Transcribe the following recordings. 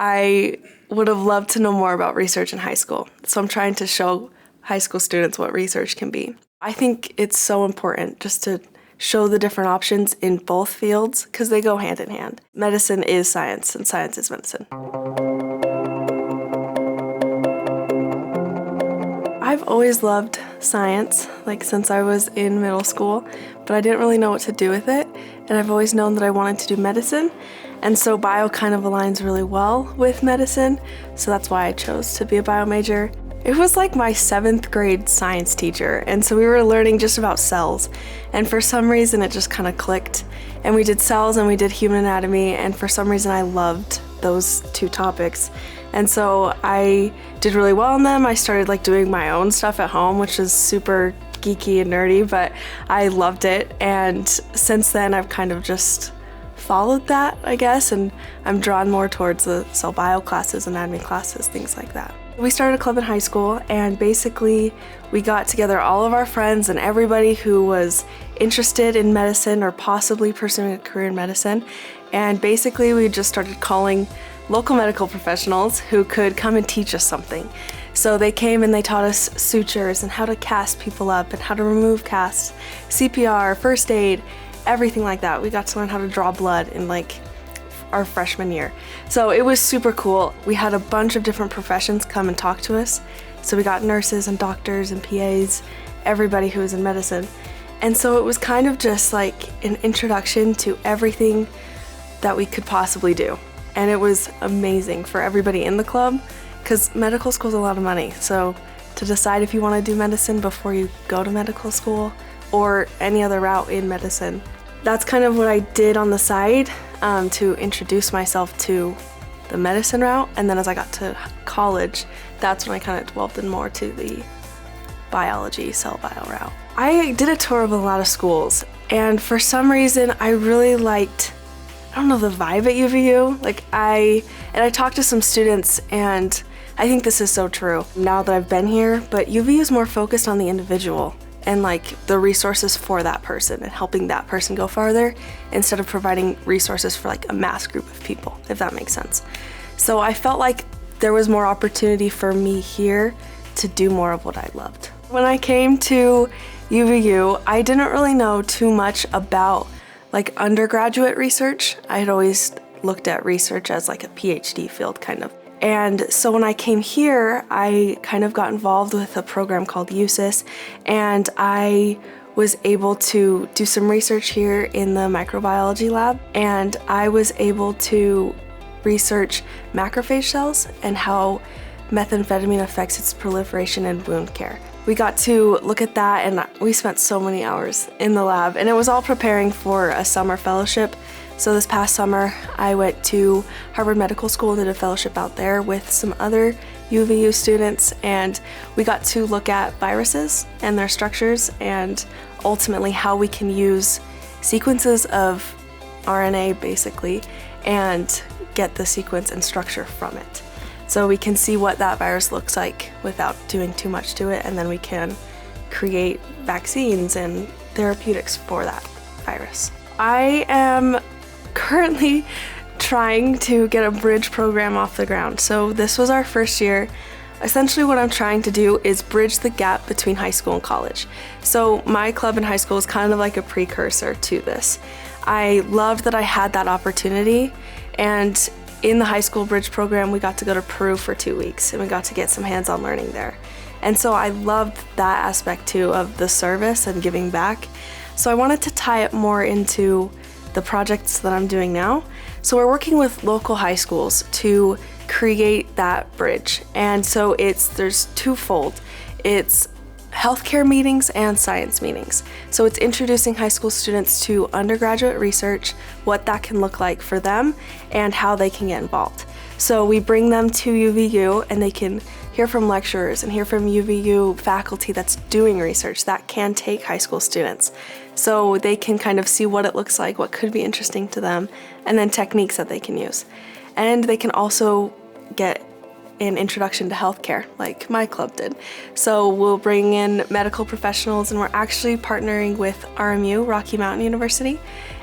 I would have loved to know more about research in high school. So I'm trying to show high school students what research can be. I think it's so important just to show the different options in both fields because they go hand in hand. Medicine is science and science is medicine. I've always loved science, since I was in middle school, but I didn't really know what to do with it, and I've always known that I wanted to do medicine, and so bio kind of aligns really well with medicine, so that's why I chose to be a bio major. It was like my 7th grade science teacher, and so we were learning just about cells, and for some reason it just kind of clicked, and we did cells and we did human anatomy, and for some reason I loved those 2 topics. And so I did really well in them. I started doing my own stuff at home, which is super geeky and nerdy, but I loved it. And since then I've kind of just followed that, I guess, and I'm drawn more towards the cell bio classes, anatomy classes, things like that. We started a club in high school, and basically we got together all of our friends and everybody who was interested in medicine or possibly pursuing a career in medicine. And basically we just started calling local medical professionals who could come and teach us something. So they came and they taught us sutures and how to cast people up and how to remove casts, CPR, first aid, everything like that. We got to learn how to draw blood in our freshman year. So it was super cool. We had a bunch of different professions come and talk to us. So we got nurses and doctors and PAs, everybody who was in medicine. And so it was kind of just an introduction to everything that we could possibly do. And it was amazing for everybody in the club because medical school is a lot of money. So to decide if you want to do medicine before you go to medical school or any other route in medicine, that's kind of what I did on the side to introduce myself to the medicine route. And then as I got to college, that's when I kind of delved in more to the biology, cell bio route. I did a tour of a lot of schools, and for some reason I really liked the vibe at UVU. I talked to some students, and I think this is so true now that I've been here, but UVU is more focused on the individual and the resources for that person and helping that person go farther instead of providing resources for a mass group of people, if that makes sense. So I felt like there was more opportunity for me here to do more of what I loved. When I came to UVU, I didn't really know too much about undergraduate research. I had always looked at research as a PhD field kind of. And so when I came here, I kind of got involved with a program called USIS, and I was able to do some research here in the microbiology lab, and I was able to research macrophage cells and how methamphetamine affects its proliferation in wound care. We got to look at that, and we spent so many hours in the lab, and it was all preparing for a summer fellowship. So this past summer, I went to Harvard Medical School, did a fellowship out there with some other UVU students, and we got to look at viruses and their structures and ultimately how we can use sequences of RNA basically and get the sequence and structure from it. So we can see what that virus looks like without doing too much to it, and then we can create vaccines and therapeutics for that virus. I am currently trying to get a bridge program off the ground. So this was our first year. Essentially what I'm trying to do is bridge the gap between high school and college. So my club in high school is kind of like a precursor to this. I loved that I had that opportunity, and in the high school bridge program, we got to go to Peru for 2 weeks, and we got to get some hands-on learning there. And so I loved that aspect too of the service and giving back. So I wanted to tie it more into the projects that I'm doing now. So we're working with local high schools to create that bridge. And so there's twofold. It's healthcare meetings and science meetings. So it's introducing high school students to undergraduate research, what that can look like for them, and how they can get involved. So we bring them to UVU, and they can hear from lecturers and hear from UVU faculty that's doing research that can take high school students. So they can kind of see what it looks like, what could be interesting to them, and then techniques that they can use. And they can also get an introduction to healthcare like my club did. So we'll bring in medical professionals, and we're actually partnering with RMU, Rocky Mountain University,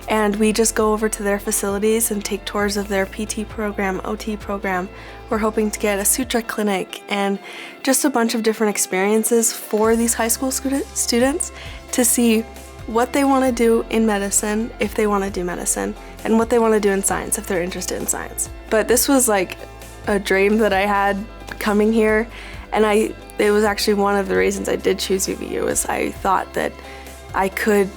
and we just go over to their facilities and take tours of their PT program, OT program. We're hoping to get a suture clinic and just a bunch of different experiences for these high school students to see what they want to do in medicine, if they want to do medicine, and what they want to do in science, if they're interested in science. But this was like a dream that I had coming here, and it was actually one of the reasons I did choose UVU, is I thought that I could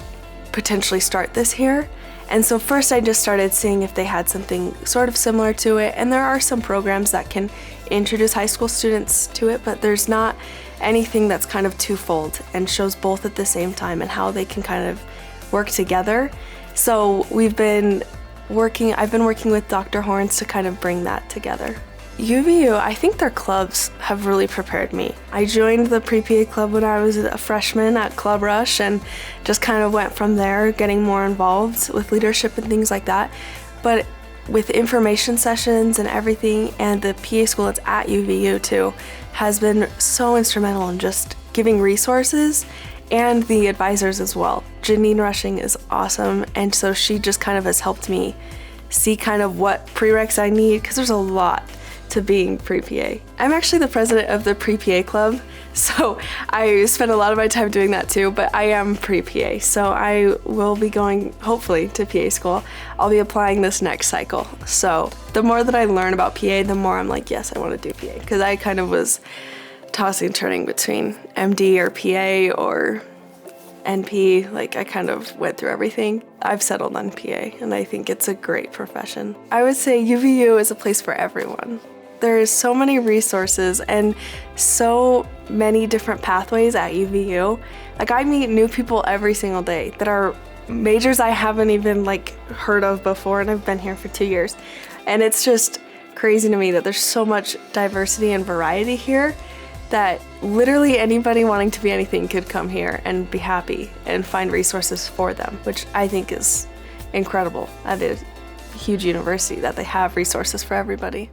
potentially start this here. And so first I just started seeing if they had something sort of similar to it, and there are some programs that can introduce high school students to it, but there's not anything that's kind of twofold and shows both at the same time and how they can kind of work together. So I've been working with Dr. Horns to kind of bring that together. UVU, I think their clubs have really prepared me. I joined the pre-PA club when I was a freshman at Club Rush and just kind of went from there, getting more involved with leadership and things like that. But with information sessions and everything, and the PA school that's at UVU too, has been so instrumental in just giving resources, and the advisors as well. Janine Rushing is awesome, and so she just kind of has helped me see kind of what prereqs I need, because there's a lot to being pre-PA. I'm actually the president of the pre-PA club, so I spend a lot of my time doing that too, but I am pre-PA, so I will be going hopefully to PA school. I'll be applying this next cycle. So the more that I learn about PA, the more I'm like, yes, I want to do PA, because I kind of was tossing and turning between MD or PA or NP. Like, I kind of went through everything. I've settled on PA, and I think it's a great profession. I would say UVU is a place for everyone. There is so many resources and so many different pathways at UVU. Like, I meet new people every single day that are majors I haven't even heard of before, and I've been here for 2 years. And it's just crazy to me that there's so much diversity and variety here that literally anybody wanting to be anything could come here and be happy and find resources for them, which I think is incredible at a huge university that they have resources for everybody.